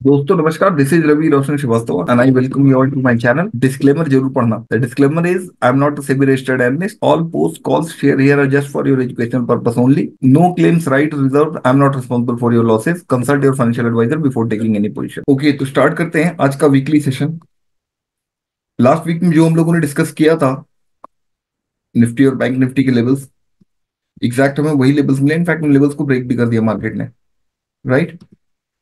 दोस्तों नमस्कार, this is Ravi Roshan Shrivastava and I welcome you all to my channel. Disclaimer जरूर पढ़ना। The disclaimer is I am not a SEBI registered analyst. All post calls share here are just for your educational purpose only. No claims right reserve. I am not responsible for your losses. Consult your financial advisor before taking any position. Okay, तो start करते हैं आज का weekly session. Last week में जो हम लोगों ने डिस्कस किया था, निफ्टी और बैंक निफ्टी के लेवल्स, एग्जैक्ट हमें वही लेवल्स मिले। इनफैक्ट उन लेवल्स को ब्रेक भी कर दिया मार्केट ने, राइट।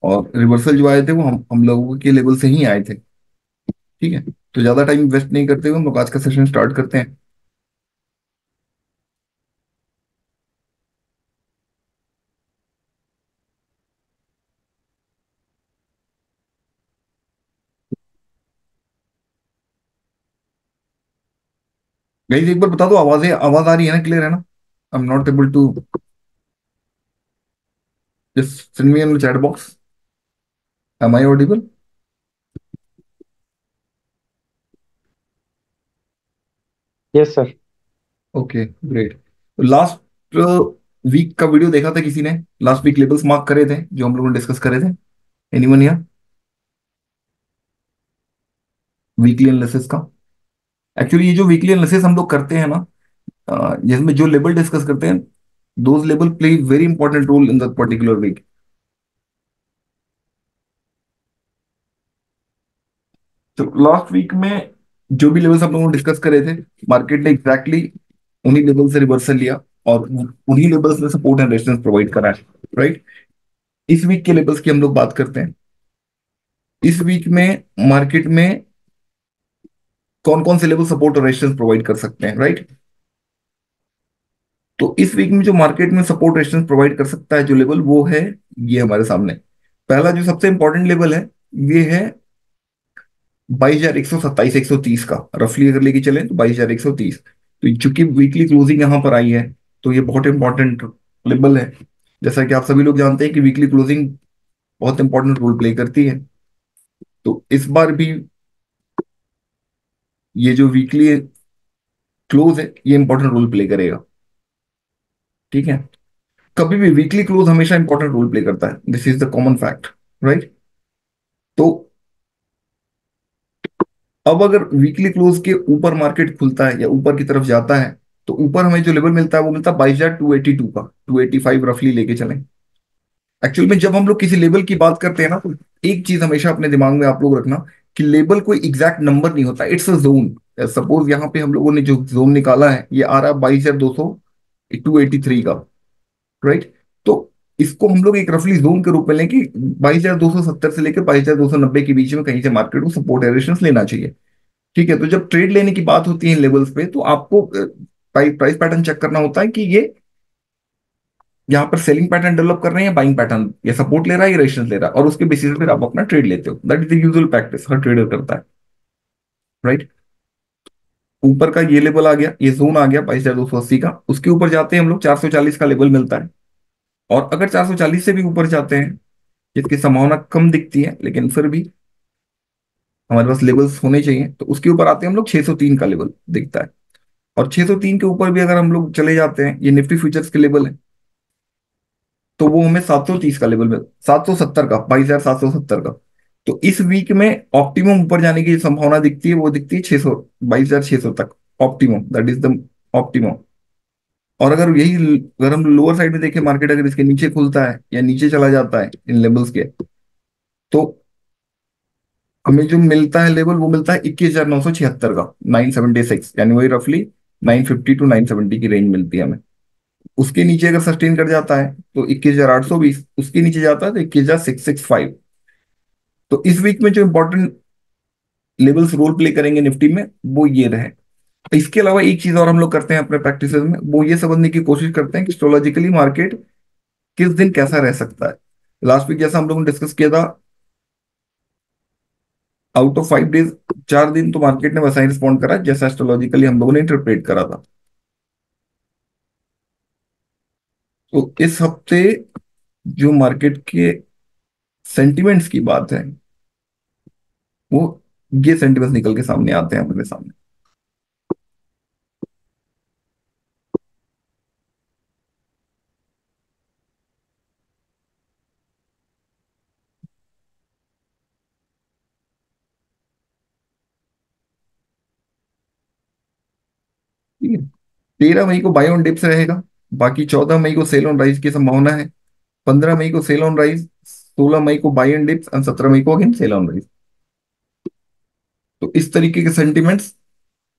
और रिवर्सल जो आए थे वो हम लोगों के लेवल से ही आए थे। ठीक है, तो ज्यादा टाइम वेस्ट नहीं करते हुए हम लोग आज का सेशन स्टार्ट करते हैं। गाइस एक बार बता दो, आवाज आ रही है ना, क्लियर है ना? I am not able to. Just send me in the chat box. Am I audible? Yes sir. Okay great. Last week का वीडियो देखा था किसी ने? लास्ट वीक लेवल्स मार्क करे थे जो हम लोगों ने डिस्कस करे थे? एनीवन या? वीकली एनालिसिस का, एक्चुअली ये जो वीकली एनालिसिस हम लोग करते हैं ना, जिसमें जो लेवल डिस्कस करते हैं, those level play very important role in that particular week. तो लास्ट वीक में जो भी लेवल्स हम लोगों ने डिस्कस करे थे, मार्केट ने एग्जैक्टली उन्हीं लेवल से रिवर्सल लिया और उन्हीं लेवल्स में सपोर्ट एंड रेजिस्टेंस प्रोवाइड करा है, राइट। इस वीक के लेवल्स की हम लोग बात करते हैं। इस वीक में मार्केट में कौन कौन से लेवल सपोर्ट और रेजिस्टेंस प्रोवाइड कर सकते हैं, राइट। तो इस वीक में जो मार्केट में सपोर्ट रेजिस्टेंस प्रोवाइड कर सकता है जो लेवल, वो है ये हमारे सामने। पहला जो सबसे इंपॉर्टेंट लेवल है, ये है 22,127 130 का। रफली अगर लेके चलें तो 22,130। तो चूंकि वीकली क्लोजिंग यहाँ पर आई है, तो ये बहुत इंपॉर्टेंट लेवल है। जैसा कि आप सभी लोग जानते हैं कि वीकली क्लोजिंग बहुत इंपॉर्टेंट रोल प्ले करती है। तो इस बार भी ये जो वीकली क्लोज है, ये इंपॉर्टेंट रोल प्ले करेगा। ठीक है, कभी भी वीकली क्लोज हमेशा इंपॉर्टेंट रोल प्ले करता है। This is the common fact, right. तो अब अगर वीकली क्लोज के ऊपर मार्केट खुलता है या ऊपर की तरफ जाता है, तो ऊपर हमें जो लेवल मिलता है वो मिलता है 22,282 का। 285 रफली लेके चलें। एक्चुअल में जब हम लोग किसी लेवल की बात करते हैं ना, तो एक चीज हमेशा अपने दिमाग में आप लोग रखना कि लेवल कोई एग्जैक्ट नंबर नहीं होता, इट्स अ जोन। सपोज यहाँ पे हम लोगों ने जो जोन निकाला है, ये आ रहा है 22,283 का, राइट। तो इसको हम लोग एक रफली जोन के रूप में लें कि 22,270 से लेकर 22,290 के बीच में कहीं से मार्केट को सपोर्ट एरिएशंस लेना चाहिए। ठीक है, तो जब ट्रेड लेने की बात होती है लेवल्स पे, तो आपको प्राइस पैटर्न चेक करना होता है कि ये यहाँ पर सेलिंग पैटर्न डेवलप कर रहे हैं या बाइंग पैटर्न, या सपोर्ट ले रहा है या रेजिस्टेंस ले रहा है, और उसके बेसिस पे आप अपना ट्रेड लेते हो। That is the usual practice, her trader करता है, राइट। ऊपर का ये लेवल आ गया, ये जोन आ गया 22,280 का। उसके ऊपर जाते हैं हम लोग, 440 का लेवल मिलता है। और अगर 440 से भी ऊपर जाते हैं, जिसकी संभावना कम दिखती है, लेकिन फिर भी हमारे पास लेवल्स होने चाहिए, तो उसके ऊपर आते हैं हम लोग, 603 का लेवल दिखता है। और 603 के ऊपर भी अगर हम लोग चले जाते हैं, ये निफ्टी फ्यूचर्स के लेवल है, तो वो हमें 730 का लेवल में, 770 का, 22,770 का। तो इस वीक में ऑप्टिमम ऊपर जाने की जो संभावना दिखती है, वो दिखती है 600, 22,600 तक। Optimum, that is the optimum. और अगर हम लोअर साइड में देखें, मार्केट अगर इसके नीचे खुलता है या नीचे चला जाता है इन लेवल्स के, तो हमें जो मिलता है लेवल, वो मिलता है 21,976 का, 976, यानी वही रफली 950 टू 970 की रेंज मिलती है हमें। उसके नीचे अगर सस्टेन कर जाता है तो 21,820, उसके नीचे जाता है तो 21,665। तो इस वीक में जो इंपॉर्टेंट लेवल्स रोल प्ले करेंगे निफ्टी में, वो ये रहे। इसके अलावा एक चीज और हम लोग करते हैं अपने प्रैक्टिस में, वो ये समझने की कोशिश करते हैं कि एस्ट्रोलॉजिकली मार्केट किस दिन कैसा रह सकता है। लास्ट वीक जैसा हम लोगों ने डिस्कस किया था, आउट ऑफ 5 डेज, 4 दिन तो मार्केट ने वैसा ही रिस्पॉन्ड करा जैसा एस्ट्रोलॉजिकली हम लोगों ने इंटरप्रेट करा था। तो इस हफ्ते जो मार्केट के सेंटिमेंट्स की बात है, वो ये सेंटिमेंट्स निकल के सामने आते हैं अपने सामने। ठीक है। 13 मई को बाय ऑन डिप्स रहेगा। बाकी 14 मई को सेल ऑन राइज की संभावना है। 15 मई को सेल ऑन राइज। 16 मई को बाय ऑन डिप्स और 17 मई को अगेन सेल ऑन राइज। तो इस तरीके के सेंटिमेंट्स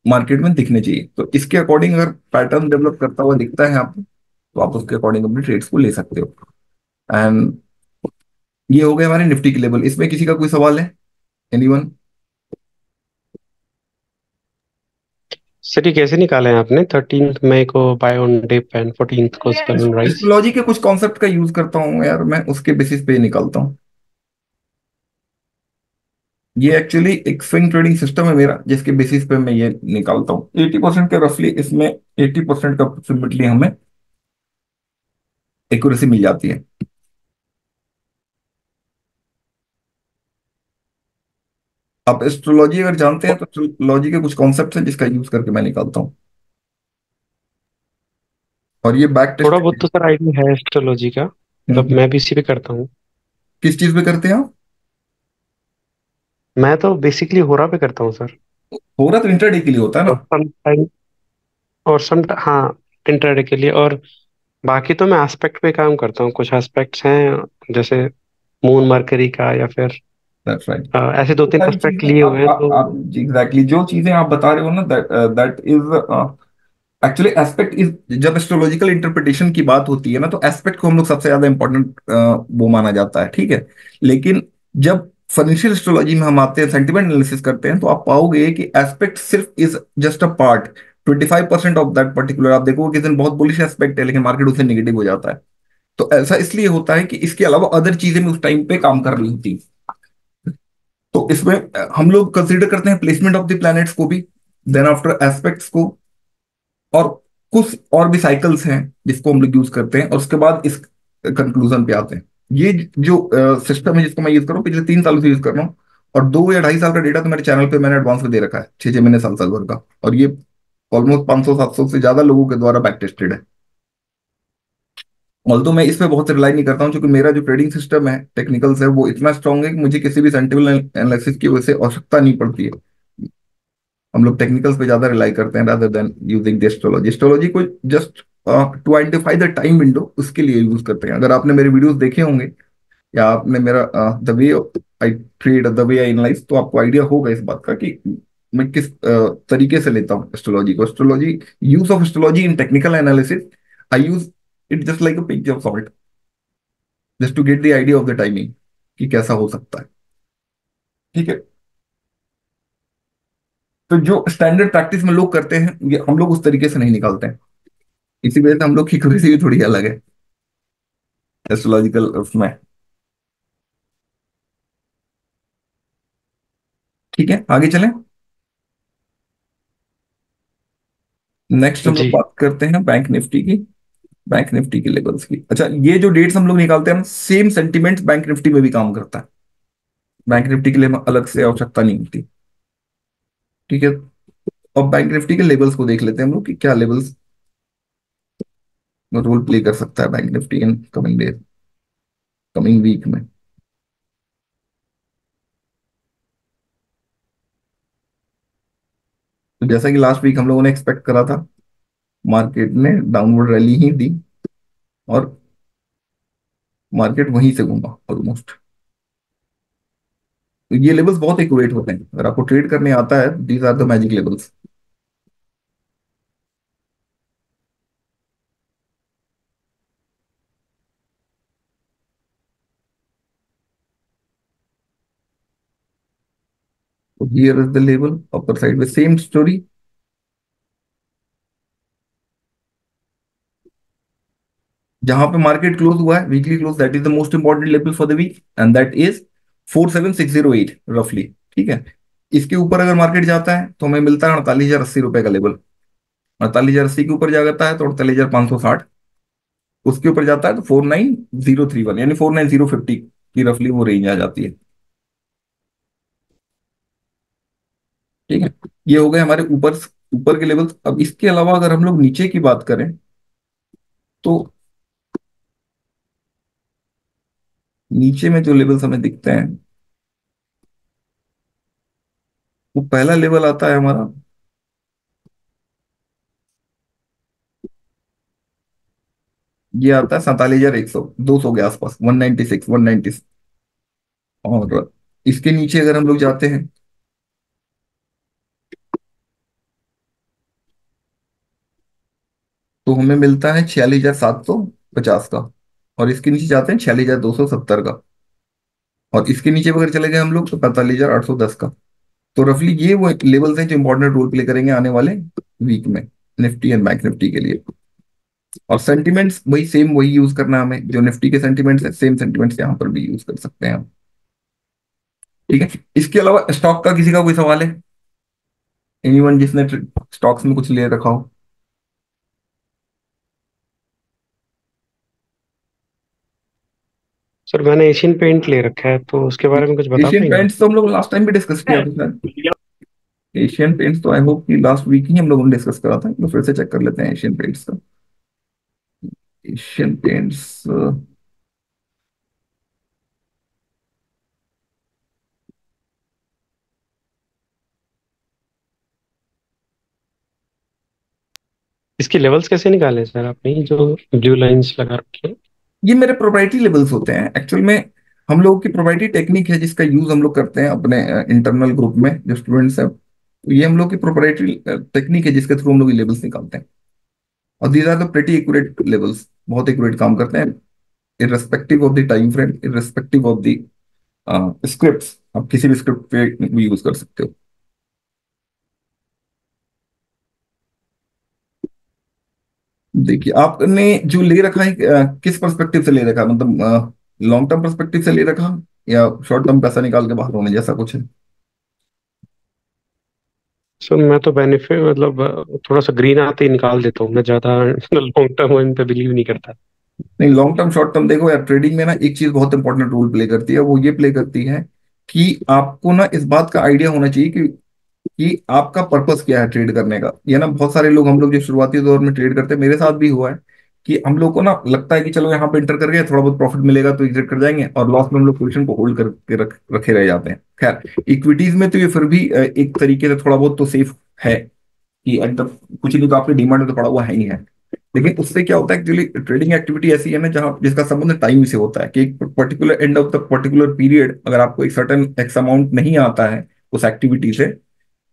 मार्केट में दिखने चाहिए। तो इसके अकॉर्डिंग अगर पैटर्न डेवलप करता हुआ दिखता है आपको, तो आप उसके अकॉर्डिंग अपने ट्रेड्स को ले सकते हो। एंड ये हो गए हमारे निफ्टी के लेवल। इसमें किसी का कोई सवाल है? एनीवन? सर ये कैसे निकाले हैं आपने 13 मई को bye on dip and 14th को सेल ऑन राइज? एस्ट्रोलॉजी के कुछ कॉन्सेप्ट का यूज करता हूँ यार मैं, उसके बेसिस पे निकालता हूँ। ये एक्चुअली एक स्विंग ट्रेडिंग सिस्टम है मेरा, जिसके बेसिस पे मैं ये निकालता हूँ। 80% के रफली इसमें 80% का अप्रोक्सीमेटली हमें एक्यूरेसी मिल जाती है। आप एस्ट्रोलॉजी अगर जानते हैं तो एस्ट्रोलॉजी के कुछ कॉन्सेप्ट हैं जिसका यूज करके मैं निकालता हूँ। और ये बैक थोड़ा बहुत टेस्टेड तो सर आइडिया है एस्ट्रोलॉजी का, मतलब है। मैं भी इसी पे करता हूँ। किस चीज पे करते हैं आप? मैं तो बेसिकली होरा पे करता हूँ सर। हो रहा तो इंटरडे के लिए होता है और ना। सम टाइम, और सम हाँ, इंट्राडे के लिए। और बाकी तो मैं एस्पेक्ट पे काम करता हूँ। कुछ एस्पेक्ट्स हैं जैसे मून मरकरी का, या फिर दैट्स राइट। ऐसे दो तीन सारी एस्पेक्ट चीजें लिए हुए हैं आप तो। एग्जैक्टली जो चीजें आप बता रहे हो ना, that that is actually aspect is. जब एस्ट्रोलॉजिकल इंटरप्रिटेशन की बात होती है ना, तो एस्पेक्ट को हम लोग सबसे ज्यादा इंपॉर्टेंट वो माना जाता है, ठीक है। लेकिन जब फाइनेंशियल एस्ट्रोलॉजी में हम आते हैं, सेंटिमेंट एनालिसिस करते हैं, तो आप पाओगे कि एस्पेक्ट सिर्फ is just a part. 25% of that particular, आप देखोगे कि दिन बहुत बुलिश एस्पेक्ट है लेकिन मार्केट उससे निगेटिव हो जाता है। तो ऐसा इसलिए होता है कि इसके अलावा अदर चीजें भी उस टाइम पे काम कर रही होती। तो इसमें हम लोग कंसीडर करते हैं प्लेसमेंट ऑफ द प्लैनेट्स को भी, देन आफ्टर एस्पेक्ट्स को, और कुछ और भी साइकिल्स हैं जिसको हम लोग यूज करते हैं, और उसके बाद इस कंक्लूजन पे आते हैं। ये जो सिस्टम है जिसको मैं यूज कर रहा हूँ, पिछले 3 सालों से यूज कर रहा हूँ। और 2 या 2.5 साल का डेटा तो मेरे चैनल पे मैंने एडवांस में दे रखा है, 6 6 महीने साल साल भर का। और ये ऑलमोस्ट 500 700 से ज्यादा लोगों के द्वारा बैक टेस्टेड है। ऑल्दो मैं इस पे बहुत रिलाई नहीं करता हूँ, क्योंकि मेरा जो ट्रेडिंग सिस्टम है, टेक्निकल्स है, वो इतना स्ट्रांग है कि मुझे किसी भी सेंटिमेंटल एनालिसिस की वजह से आवश्यकता नहीं पड़ती है। हम लोग टेक्निकल्स पे ज्यादा रिलाई करते हैं rather than using the astrology. Astrology को just to identify the time window, उसके लिए यूज करते हैं। अगर आपने मेरे वीडियोस देखे होंगे, या आपने मेरा the way I trade, the way I analyse, तो आपको आइडिया होगा इस बात का कि मैं किस तरीके से लेता हूँ एस्ट्रोलॉजी को। Astrology, use of astrology in technical analysis, I use it just like a pinch of salt, just to get the idea of the timing कि कैसा हो सकता है। ठीक है। तो जो स्टैंडर्ड प्रैक्टिस में लोग करते हैं, ये हम लोग उस तरीके से नहीं निकालते हैं। इसी वजह से हम लोग की कुर्सी भी थोड़ी अलग है एस्ट्रोलॉजिकल उसमें। ठीक है, आगे चलें। नेक्स्ट हम लोग जी बात करते हैं बैंक निफ्टी की। बैंक निफ्टी के लेवल्स की। अच्छा, ये जो डेट्स हम लोग निकालते हैं, सेम सेंटिमेंट्स बैंक निफ्टी में भी काम करता है। बैंक निफ्टी के लिए हमें अलग से आवश्यकता नहीं होती। ठीक है। अब बैंक निफ्टी के लेवल्स को देख लेते हैं हम लोग कि क्या लेवल्स रोल प्ले कर सकता है Bank Nifty in coming days, coming week में। तो जैसा कि लास्ट वीक हम लोगों ने एक्सपेक्ट करा था, मार्केट ने डाउनवर्ड रैली ही दी, और मार्केट वहीं से घूमा ऑलमोस्ट। तो ये लेवल्स बहुत एक्यूरेट होते हैं, अगर आपको ट्रेड करने आता है, these are the magic levels. तो here is the level, upper side में सेम स्टोरी। जहां पे मार्केट क्लोज हुआ है, weekly close, that is the most important level for the week, and that is 47608 रफली। ठीक है। इसके ऊपर अगर मार्केट जाता है तो हमें मिलता है 48,080 रुपए का लेवल। 48,080 के ऊपर जाता है तो 48,560। उसके ऊपर जाता है तो 49031, यानी 49050 की रफली वो रेंज आ जाती है। ठीक है। ये हो गए हमारे ऊपर ऊपर के लेवल। अब इसके अलावा अगर हम लोग नीचे की बात करें, तो नीचे में जो लेवल्स हमें दिखते हैं, वो पहला लेवल आता है हमारा ये आता है 47,100, 200 के आसपास, 196, 196। और इसके नीचे अगर हम लोग जाते हैं तो हमें मिलता है 46,750 का। और इसके नीचे जाते हैं 46,270 का। और इसके नीचे अगर चले गए हम लोग तो 45,810 का। तो रफली ये वो लेवल्स हैं जो इंपॉर्टेंट रोल प्ले करेंगे आने वाले वीक में, निफ्टी एंड बैंक निफ्टी के लिए। और सेंटिमेंट्स वही सेम, वही यूज करना है हमें, जो निफ्टी के सेंटिमेंट्स है सेम सेंटिमेंट्स यहाँ पर भी यूज कर सकते हैं हम। ठीक है, इसके अलावा स्टॉक का किसी का कोई सवाल है? एनीवन जिसने स्टॉक्स में कुछ ले रखा हो? सर मैंने एशियन पेंट ले रखा है, तो उसके बारे में कुछ बता एशियन पाएंगे? पेंट्स तो हम लोग लास्ट टाइम भी डिस्कस किया था सर। एशियन पेंट्स तो आई होप कि लास्ट वीक ही हम लोगों ने डिस्कस करा था, तो फिर से चेक कर लेते हैं एशियन पेंट्स का। एशियन पेंट्स, इसकी लेवल्स कैसे निकाले सर आपने, ये जो ब्लू लाइंस लगा रखी है? ये मेरे प्रोप्राइटरी लेवल्स होते हैं एक्चुअल में। हम लोगों की प्रोप्राइटरी टेक्निक है जिसका यूज हम लोग करते हैं अपने इंटरनल ग्रुप में जो स्टूडेंट्स हैं। तो ये हम लोग की प्रोप्राइटरी टेक्निक है जिसके थ्रू हम लोग ये लेवल्स निकालते हैं। और these are the pretty accurate levels, बहुत एक्यूरेट काम करते हैं, irrespective of the time frame, irrespective of the scripts. आप किसी भी स्क्रिप्ट पे भी यूज कर सकते हो। देखिए आपने जो ले रखा है किस पर्सपेक्टिव से ले रखा है, मतलब लॉन्ग टर्म पर्सपेक्टिव से ले रखा या शॉर्ट टर्म पैसा निकाल के बाहर होने जैसा कुछ है? सर मैं तो बेनिफिट मतलब थोड़ा सा ग्रीन आते ही निकाल देता हूँ, मैं ज्यादा लॉन्ग टर्म इन पे बिलीव नहीं करता। नहीं, लॉन्ग टर्म शॉर्ट टर्म देखो यार, ट्रेडिंग में ना एक चीज बहुत इंपॉर्टेंट रोल प्ले करती है, वो ये प्ले करती है कि आपको ना इस बात का आइडिया होना चाहिए कि आपका पर्पस क्या है ट्रेड करने का। ये ना बहुत सारे लोग, हम लोग जो शुरुआती दौर में ट्रेड करते हैं, मेरे साथ भी हुआ है कि हम लोग को ना लगता है कि चलो यहाँ पे एंटर कर गए, थोड़ा बहुत प्रॉफिट मिलेगा तो एग्जिट कर जाएंगे, और लॉस में हम लोग पोजीशन को होल्ड करके रखे रह जाते हैं। खैर इक्विटीज में तो ये फिर भी एक तरीके से थोड़ा बहुत तो सेफ है कि कुछ नहीं तो आपके डिमांड में तो पड़ा हुआ है ही है। लेकिन उससे क्या होता है, एक्चुअली ट्रेडिंग एक्टिविटी ऐसी है ना जहाँ जिसका संबंध टाइम से होता है, कि एक particular end of the particular period अगर आपको एक सर्टेन एक्स अमाउंट नहीं आता है उस एक्टिविटी से,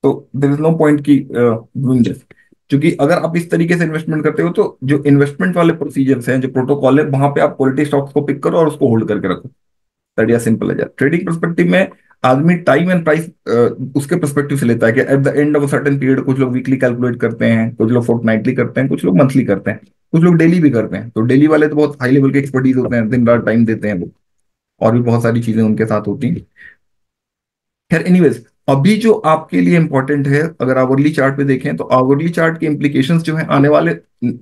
तो देयर इज नो पॉइंट की डूइंग दिस। क्योंकि अगर आप इस तरीके से इन्वेस्टमेंट करते हो तो जो इन्वेस्टमेंट वाले प्रोसीजर्स हैं, जो प्रोटोकॉल है, वहां पे आप क्वालिटी स्टॉक्स को पिक करो और उसको होल्ड करके रखो। दैट इज सिंपल है। ट्रेडिंग परस्पेक्टिव में आदमी टाइम एंड प्राइस उसके परस्पेक्टिव से लेता है कि at the end of a certain period, कुछ लोग वीकली कैलकुलेट करते हैं, कुछ लोग फोर्टनाइटली करते हैं, कुछ लोग मंथली करते हैं, कुछ लोग डेली भी करते हैं। तो डेली वाले तो बहुत हाई लेवल के एक्सपर्टीज होते हैं, दिन रात टाइम देते हैं वो, और भी बहुत सारी चीजें उनके साथ होती हैं। खैर एनीवेज, अभी जो आपके लिए इंपॉर्टेंट है, अगर आवरली चार्ट पे देखें तो आवरली चार्ट के इंप्लीकेशंस जो है आने वाले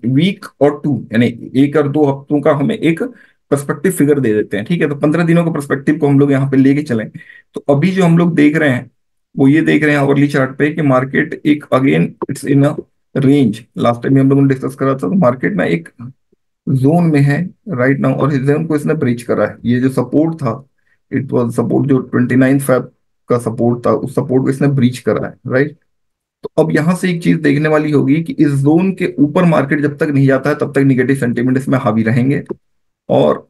वीक और टू, यानी 1 और 2 हफ्तों का हमें एक पर्सपेक्टिव फिगर दे देते हैं। ठीक है, तो 15 दिनों के पर्सपेक्टिव को हम लोग यहाँ पे लेके चलें। तो अभी जो हम लोग देख रहे हैं वो ये देख रहे हैं आवरली चार्ट पे कि मार्केट एक again it's in a range. Last time हम लोगों ने डिस्कस करा था, तो मार्केट ना एक जोन में है राइट नाउ, और इस जोन को इसने ब्रीच करा है। ये जो सपोर्ट था, इट वाज सपोर्ट जो 29 फेब का सपोर्ट था, उस सपोर्ट को इसने ब्रीच करा है राइट। तो अब यहां से एक चीज देखने वाली होगी कि इस जोन के ऊपर मार्केट जब तक नहीं जाता है तब तक निगेटिव सेंटीमेंट इसमें हावी रहेंगे। और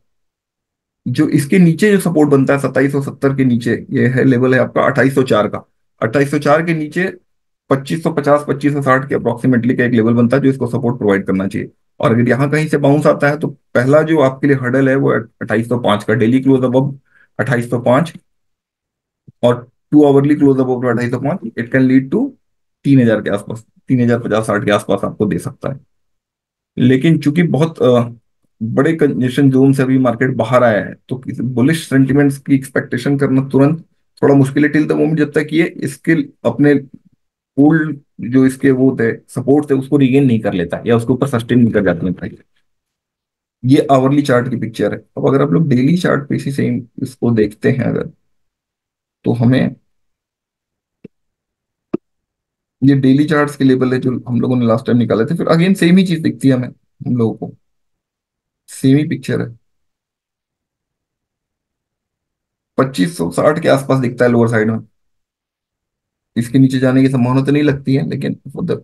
जो इसके नीचे जो सपोर्ट बनता है 2770 के नीचे, ये है लेवल है आपका 2804 का। 2804 के नीचे 2550 2560 के अप्रोक्सीमेटली का एक लेवल बनता है जो इसको सपोर्ट प्रोवाइड करना चाहिए। और अगर यहाँ कहीं से बाउंस आता है तो पहला जो आपके लिए हर्डल है वो 2805 का, डेली क्लोज अब 2805, और 2 आवरली क्लोज अब 2805, इट कैन लीड टू 3000 के आसपास, 3050-60 के आसपास आपको दे सकता है। लेकिन चूंकि बहुत बड़े कंजेशन जोन से अभी मार्केट बाहर आया है, तो बुलिश सेंटिमेंट्स की एक्सपेक्टेशन करना तुरंत थोड़ा मुश्किल है टिल द मोमेंट, जब तक ये इसके अपने ओल्ड जो इसके वो थे सपोर्ट थे उसको रिगेन नहीं कर लेता या उसके ऊपर सस्टेन नहीं कर जाते हैं प्राइस। ये आवरली चार्ट की पिक्चर है। अब अगर आप लोग डेली चार्ट पे इसी सेम इसको देखते हैं अगर, तो हमें ये डेली चार्ट्स के लेवल है जो हम लोगों ने लास्ट टाइम निकाले थे, फिर अगेन सेम ही चीज दिखती है हमें, हम लोगों को सेम ही पिक्चर है। 2560 के आसपास दिखता है लोअर साइड में। इसके नीचे जाने की संभावना तो नहीं लगती है, लेकिन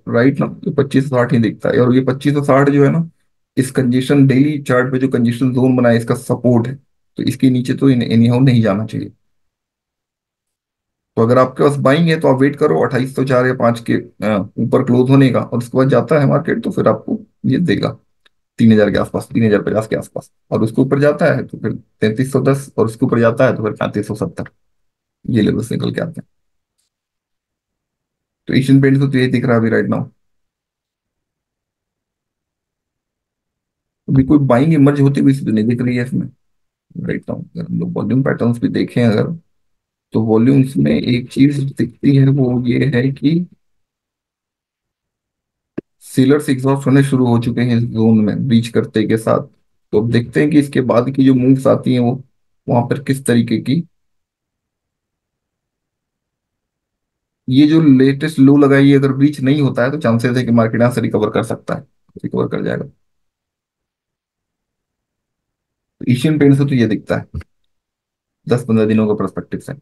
राइट ना, ये 2560 ही दिखता है। और ये 2560 जो है ना, इस कंजेशन डेली चार्ट पे जो कंजेशन जोन बना है इसका सपोर्ट है, तो इसके नीचे तो एनी हाउ नहीं जाना चाहिए। तो अगर आपके पास बाइंग है तो आप वेट करो 2804 या 5 के ऊपर क्लोज होने का, और उसके बाद जाता है मार्केट तो फिर आपको ये देगा 3000 के आसपास, 3050 के आसपास, और उसके ऊपर जाता है तो फिर 3310, और उसके ऊपर जाता है तो फिर 3570। ये लेवल्स निकल के आते हैं। तो एशियन पेंट्स को तो यही दिख रहा है अभी राइट नाउ। अभी कोई बाइंग इमर्ज होती हुई तो नहीं दिख रही है इसमें राइट नाउ। अगर हम लोग वॉल्यूम पैटर्न्स भी देखें अगर, तो वॉल्यूम्स में एक चीज दिखती है, वो ये है कि सीलर्स एग्जॉस्ट होने शुरू हो चुके हैं इस जोन में ब्रीच करते के साथ। तो अब देखते हैं कि इसके बाद की जो मूव्स आती हैं वो वहां पर किस तरीके की। ये जो लेटेस्ट लो लगाई है अगर ब्रीच नहीं होता है तो चांसेस है कि मार्केट यहाँ से रिकवर कर सकता है, रिकवर कर जाएगा। तो एशियन पेंट से तो ये दिखता है 10-15 दिनों का पर्सपेक्टिव से।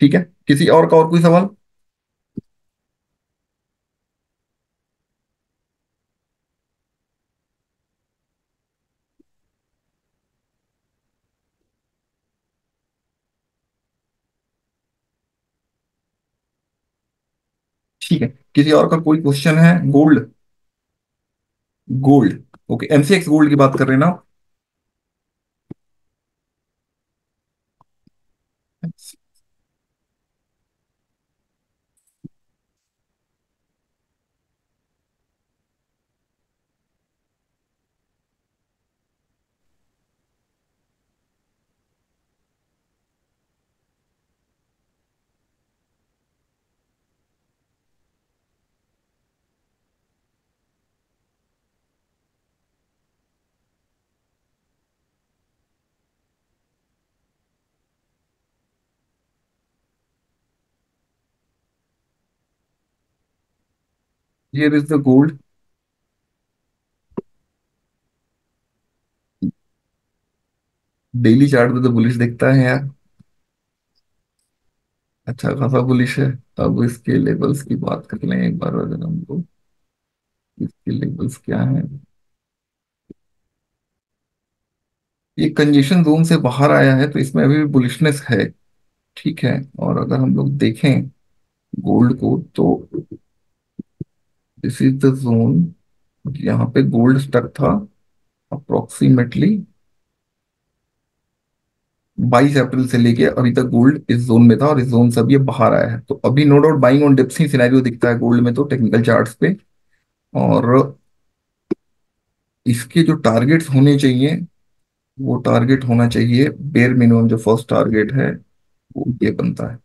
ठीक है, किसी और का और कोई सवाल? ठीक है, किसी और का कोई क्वेश्चन है? Gold, gold, okay, MCX gold की बात कर रहे हैं ना आप? Here is the gold. Daily chart में तो बुलिश दिखता है यार, अच्छा खासा बुलिश है। अब इसके लेवल्स की बात कर लें एक बार अगर हम लोग, इसके लेवल्स क्या हैं। ये कंजेशन जोन से बाहर आया है तो इसमें अभी भी बुलिशनेस है। ठीक है, और अगर हम लोग देखें गोल्ड को तो दिस इज द जोन, यहाँ पे गोल्ड स्टक था अप्रोक्सीमेटली 22 अप्रैल से लेके अभी तक गोल्ड इस जोन में था, और इस जोन से अभी ये बाहर आया है। तो अभी no doubt buying on dips ही सिनेरियो दिखता है गोल्ड में तो टेक्निकल चार्ट्स पे। और इसके जो टारगेट्स होने चाहिए वो टारगेट होना चाहिए, बेयर मिनिमम जो फर्स्ट टारगेट है वो ये बनता है।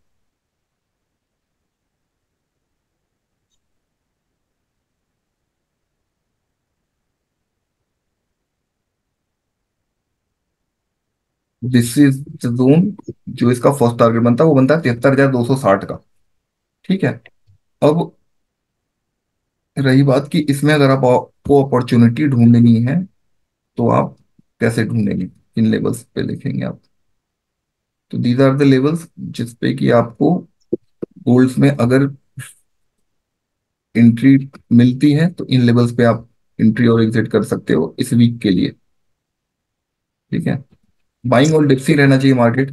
दिस इज द जोन, जो इसका फर्स्ट टारगेट बनता है वो बनता है 73,260 का। ठीक है, अब रही बात कि इसमें अगर आपको अपॉर्चुनिटी ढूंढनी है तो आप कैसे ढूंढेंगे, किन लेवल्स पे देखेंगे आप? तो दीज आर द लेवल्स जिस पे कि आपको गोल्ड्स में अगर एंट्री मिलती है तो इन लेवल्स पे आप एंट्री और एग्जिट कर सकते हो इस वीक के लिए। ठीक है, बाइंग और डिप्सी रहना चाहिए market,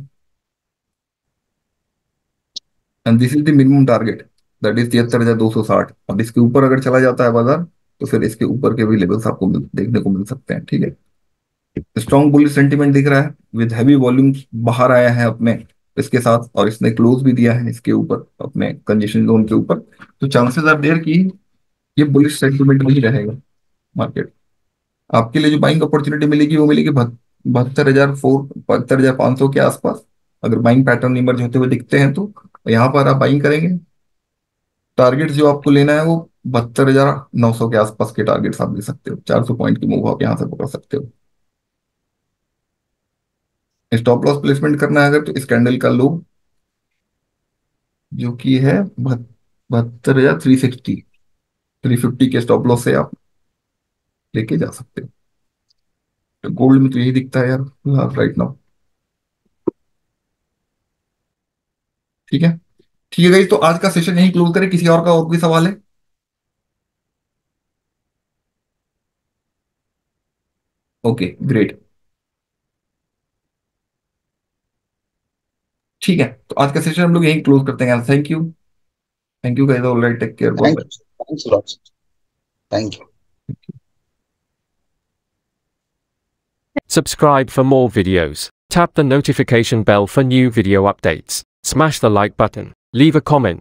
and this is the minimum target, that is 73,260। अब इसके ऊपर अगर चला जाता है बाजार तो फिर इसके ऊपर के भी लेवल्स आपको देखने को मिल सकते हैं। ठीक है, स्ट्रॉन्ग बुलिश सेंटीमेंट दिख रहा है विद हैवी वॉल्यूम्स, बाहर आया है अपने इसके साथ, और इसने क्लोज भी दिया है इसके ऊपर अपने कंजेशन जोन के ऊपर। तो चांसेस आर देयर कि ये बुलिश सेंटीमेंट नहीं रहेगा मार्केट। आपके लिए जो बाइंग अपॉर्चुनिटी मिलेगी वो मिलेगी 72,400 72,500 के आसपास। अगर बाइंग पैटर्न इमर्ज होते हुए दिखते हैं तो यहाँ पर आप बाइंग करेंगे। टारगेट जो आपको लेना है वो 72,900 के आसपास के टारगेट्स आप ले सकते हो, 400 पॉइंट की मूव आप यहाँ से पकड़ सकते हो। स्टॉप लॉस प्लेसमेंट करना है अगर तो इस कैंडल का लो जो कि है 72,360, 350 के स्टॉप लॉस से आप लेके जा सकते हो। तो गोल्ड में तो यही दिखता है यार राइट नाउ। ठीक है, ठीक है गाइस, तो आज का सेशन यही क्लोज करें। किसी और का और कोई सवाल है? Okay great. ठीक है, तो आज का सेशन हम लोग यहीं क्लोज करते हैं। Thank you. Thank you guys, alright, take care, thank bye you, thanks a lot, thank you. Bye. Subscribe for more videos. Tap the notification bell for new video updates. Smash the like button. Leave a comment.